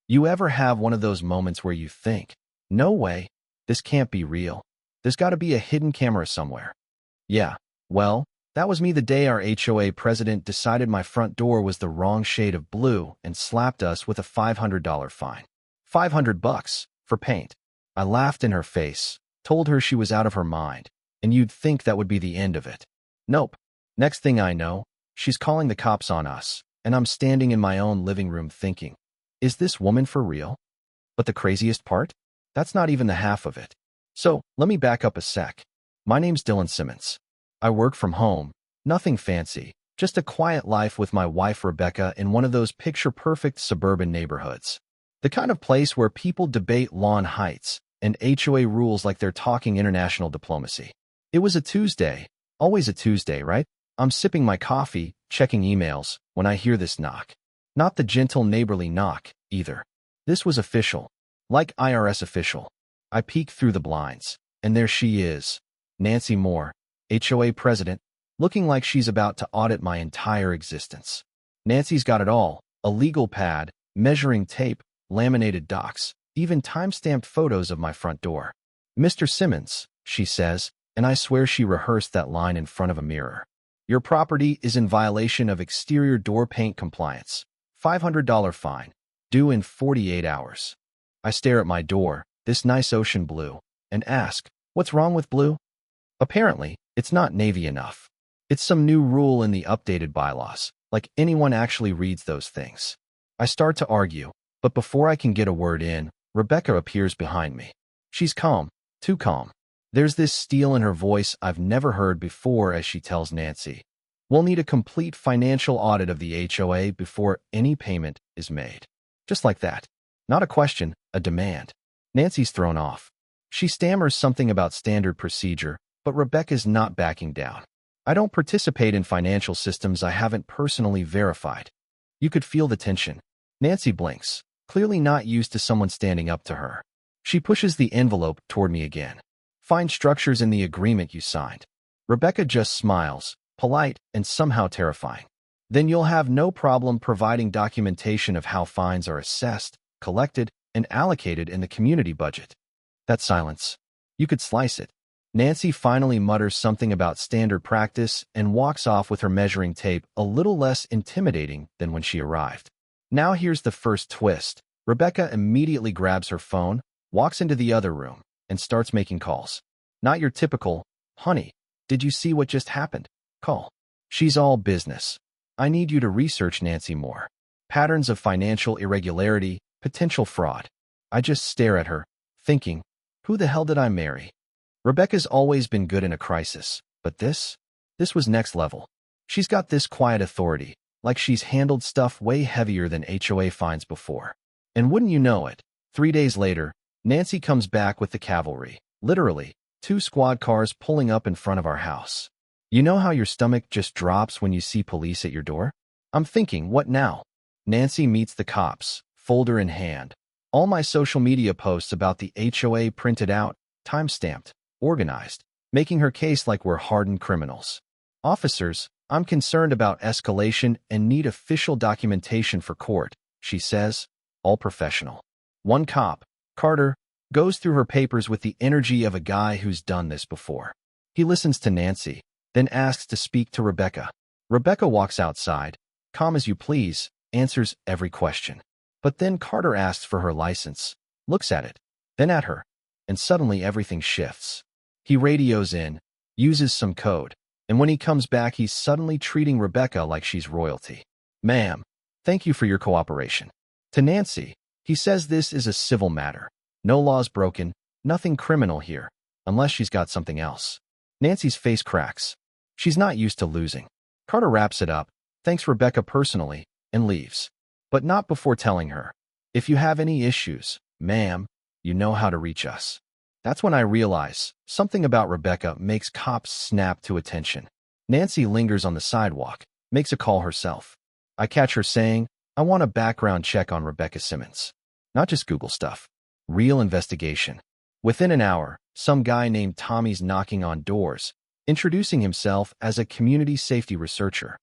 You ever have one of those moments where you think, no way, this can't be real. There's got to be a hidden camera somewhere. Yeah, well, that was me the day our HOA president decided my front door was the wrong shade of blue and slapped us with a $500 fine. $500 for paint. I laughed in her face, told her she was out of her mind, and you'd think that would be the end of it. Nope. Next thing I know, she's calling the cops on us, and I'm standing in my own living room thinking, is this woman for real? But the craziest part? That's not even the half of it. So, let me back up a sec. My name's Dylan Simmons. I work from home, nothing fancy, just a quiet life with my wife Rebecca in one of those picture-perfect suburban neighborhoods. The kind of place where people debate lawn heights and HOA rules like they're talking international diplomacy. It was a Tuesday, always a Tuesday, right? I'm sipping my coffee, checking emails, when I hear this knock. Not the gentle neighborly knock, either. This was official, like IRS official. I peek through the blinds, and there she is, Nancy Moore, HOA president, looking like she's about to audit my entire existence. Nancy's got it all, a legal pad, measuring tape, laminated docs, even time-stamped photos of my front door. Mr. Simmons, she says, and I swear she rehearsed that line in front of a mirror. Your property is in violation of exterior door paint compliance. $500 fine, due in 48 hours. I stare at my door, this nice ocean blue, and ask, what's wrong with blue? Apparently, it's not navy enough. It's some new rule in the updated bylaws, like anyone actually reads those things. I start to argue, but before I can get a word in, Rebecca appears behind me. She's calm, too calm. There's this steel in her voice I've never heard before as she tells Nancy, we'll need a complete financial audit of the HOA before any payment is made. Just like that. Not a question, a demand. Nancy's thrown off. She stammers something about standard procedure, but Rebecca's not backing down. I don't participate in financial systems I haven't personally verified. You could feel the tension. Nancy blinks, clearly not used to someone standing up to her. She pushes the envelope toward me again. Find structures in the agreement you signed. Rebecca just smiles, polite and somehow terrifying. Then you'll have no problem providing documentation of how fines are assessed, collected, and allocated in the community budget. That silence. You could slice it. Nancy finally mutters something about standard practice and walks off with her measuring tape a little less intimidating than when she arrived. Now here's the first twist. Rebecca immediately grabs her phone, walks into the other room, and starts making calls. Not your typical, honey, did you see what just happened? Call. She's all business. I need you to research Nancy Moore. Patterns of financial irregularity, potential fraud. I just stare at her, thinking, who the hell did I marry? Rebecca's always been good in a crisis, but this was next level. She's got this quiet authority, like she's handled stuff way heavier than HOA fines before. And wouldn't you know it, 3 days later, Nancy comes back with the cavalry, literally, 2 squad cars pulling up in front of our house. You know how your stomach just drops when you see police at your door? I'm thinking, what now? Nancy meets the cops, folder in hand. All my social media posts about the HOA printed out, time-stamped, organized, making her case like we're hardened criminals. Officers, I'm concerned about escalation and need official documentation for court, she says, all professional. One cop, Carter, goes through her papers with the energy of a guy who's done this before. He listens to Nancy, then asks to speak to Rebecca. Rebecca walks outside, calm as you please, answers every question. But then Carter asks for her license, looks at it, then at her, and suddenly everything shifts. He radios in, uses some code, and when he comes back he's suddenly treating Rebecca like she's royalty. Ma'am, thank you for your cooperation. To Nancy, he says this is a civil matter. No laws broken, nothing criminal here, unless she's got something else. Nancy's face cracks. She's not used to losing. Carter wraps it up, thanks Rebecca personally, and leaves. But not before telling her, if you have any issues, ma'am, you know how to reach us. That's when I realize something about Rebecca makes cops snap to attention. Nancy lingers on the sidewalk, makes a call herself. I catch her saying, I want a background check on Rebecca Simmons. Not just Google stuff. Real investigation. Within an hour, some guy named Tommy's knocking on doors, introducing himself as a community safety researcher.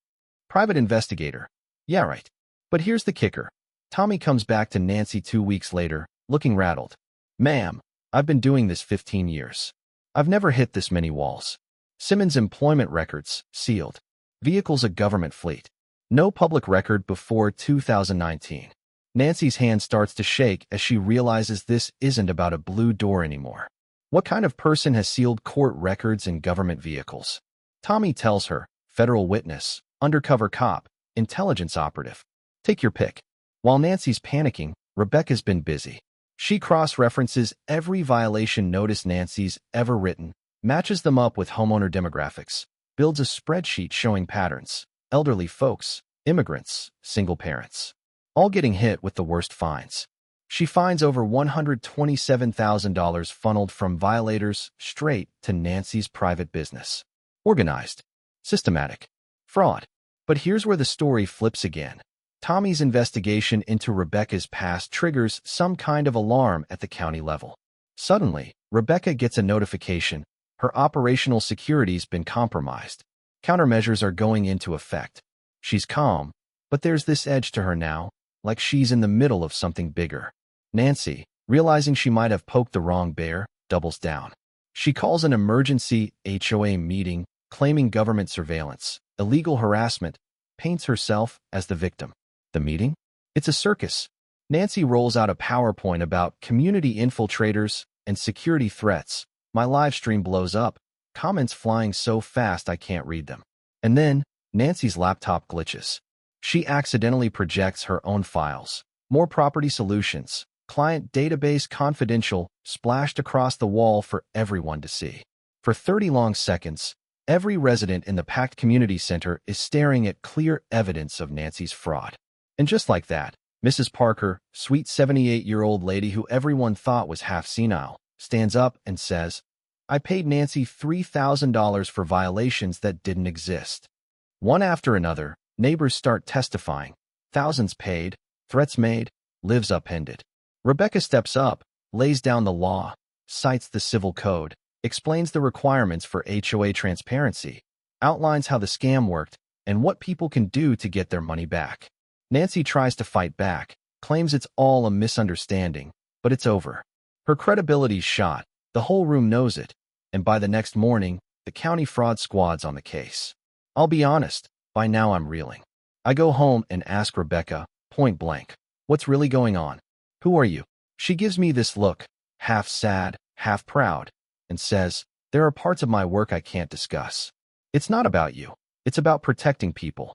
Private investigator. Yeah, right. But here's the kicker. Tommy comes back to Nancy 2 weeks later, looking rattled. Ma'am, I've been doing this 15 years. I've never hit this many walls. Simmons' employment records, sealed. Vehicles a government fleet. No public record before 2019. Nancy's hand starts to shake as she realizes this isn't about a blue door anymore. What kind of person has sealed court records and government vehicles? Tommy tells her, federal witness, undercover cop, intelligence operative. Take your pick. While Nancy's panicking, Rebecca's been busy. She cross-references every violation notice Nancy's ever written, matches them up with homeowner demographics, builds a spreadsheet showing patterns, elderly folks, immigrants, single parents, all getting hit with the worst fines. She finds over $127,000 funneled from violators straight to Nancy's private business. Organized. Systematic. Fraud. But here's where the story flips again. Tommy's investigation into Rebecca's past triggers some kind of alarm at the county level. Suddenly, Rebecca gets a notification. Her operational security's been compromised. Countermeasures are going into effect. She's calm, but there's this edge to her now, like she's in the middle of something bigger. Nancy, realizing she might have poked the wrong bear, doubles down. She calls an emergency HOA meeting, claiming government surveillance, illegal harassment, paints herself as the victim. The meeting? It's a circus. Nancy rolls out a PowerPoint about community infiltrators and security threats. My live stream blows up, comments flying so fast I can't read them. And then, Nancy's laptop glitches. She accidentally projects her own files. More property solutions, client database confidential, splashed across the wall for everyone to see. For 30 long seconds, every resident in the packed community center is staring at clear evidence of Nancy's fraud. And just like that, Mrs. Parker, sweet 78-year-old lady who everyone thought was half senile, stands up and says, I paid Nancy $3,000 for violations that didn't exist. One after another, neighbors start testifying. Thousands paid, threats made, lives upended. Rebecca steps up, lays down the law, cites the civil code, explains the requirements for HOA transparency, outlines how the scam worked, and what people can do to get their money back. Nancy tries to fight back, claims it's all a misunderstanding, but it's over. Her credibility's shot, the whole room knows it, and by the next morning, the county fraud squad's on the case. I'll be honest, by now I'm reeling. I go home and ask Rebecca, point blank, what's really going on? Who are you? She gives me this look, half sad, half proud, and says, there are parts of my work I can't discuss. It's not about you. It's about protecting people.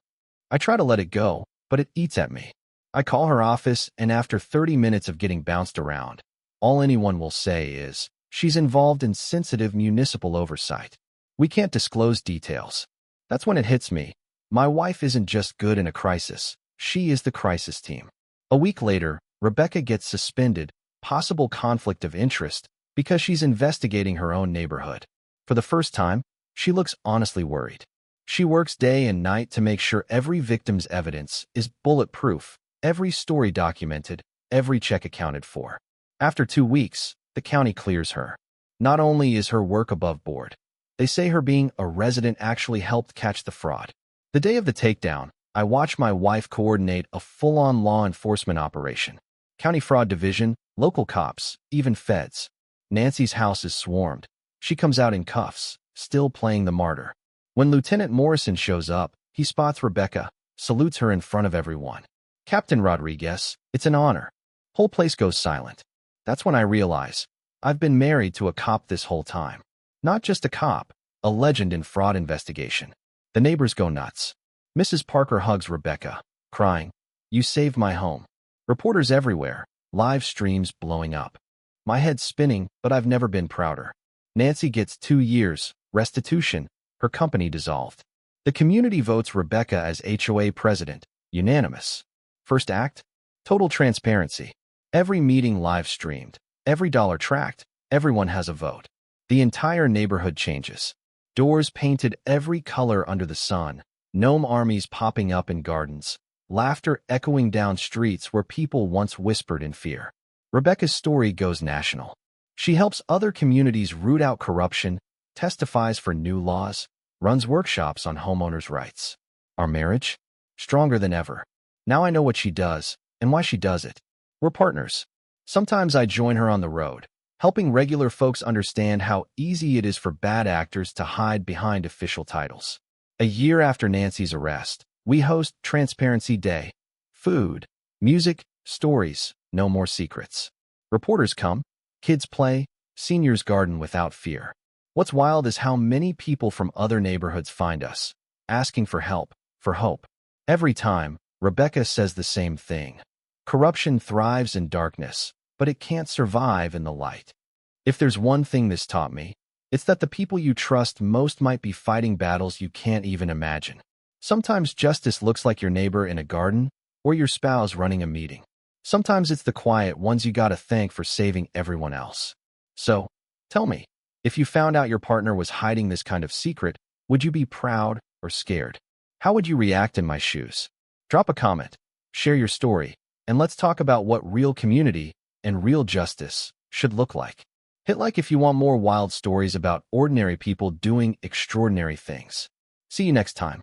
I try to let it go, but it eats at me. I call her office, and after 30 minutes of getting bounced around, all anyone will say is, she's involved in sensitive municipal oversight. We can't disclose details. That's when it hits me. My wife isn't just good in a crisis. She is the crisis team. A week later, Rebecca gets suspended, possible conflict of interest, because she's investigating her own neighborhood. For the first time, she looks honestly worried. She works day and night to make sure every victim's evidence is bulletproof, every story documented, every check accounted for. After 2 weeks, the county clears her. Not only is her work above board, they say her being a resident actually helped catch the fraud. The day of the takedown, I watch my wife coordinate a full-on law enforcement operation. County Fraud Division, local cops, even feds. Nancy's house is swarmed. She comes out in cuffs, still playing the martyr. When Lieutenant Morrison shows up, he spots Rebecca, salutes her in front of everyone. Captain Rodriguez, it's an honor. Whole place goes silent. That's when I realize, I've been married to a cop this whole time. Not just a cop, a legend in fraud investigation. The neighbors go nuts. Mrs. Parker hugs Rebecca, crying, you saved my home. Reporters everywhere, live streams blowing up. My head's spinning, but I've never been prouder. Nancy gets 2 years, restitution, her company dissolved. The community votes Rebecca as HOA president, unanimous. First act? Total transparency. Every meeting live streamed, every dollar tracked, everyone has a vote. The entire neighborhood changes. Doors painted every color under the sun, gnome armies popping up in gardens, laughter echoing down streets where people once whispered in fear. Rebecca's story goes national. She helps other communities root out corruption, testifies for new laws, runs workshops on homeowners' rights. Our marriage? Stronger than ever. Now I know what she does. and why she does it. We're partners. Sometimes I join her on the road, helping regular folks understand how easy it is for bad actors to hide behind official titles. A year after Nancy's arrest, we host Transparency Day. Food, music, stories, no more secrets. Reporters come, kids play, seniors garden without fear. What's wild is how many people from other neighborhoods find us, asking for help, for hope. Every time, Rebecca says the same thing. Corruption thrives in darkness, but it can't survive in the light. If there's one thing this taught me, it's that the people you trust most might be fighting battles you can't even imagine. Sometimes justice looks like your neighbor in a garden or your spouse running a meeting. Sometimes it's the quiet ones you gotta thank for saving everyone else. So, tell me, if you found out your partner was hiding this kind of secret, would you be proud or scared? How would you react in my shoes? Drop a comment, share your story, and let's talk about what real community and real justice should look like. Hit like if you want more wild stories about ordinary people doing extraordinary things. See you next time.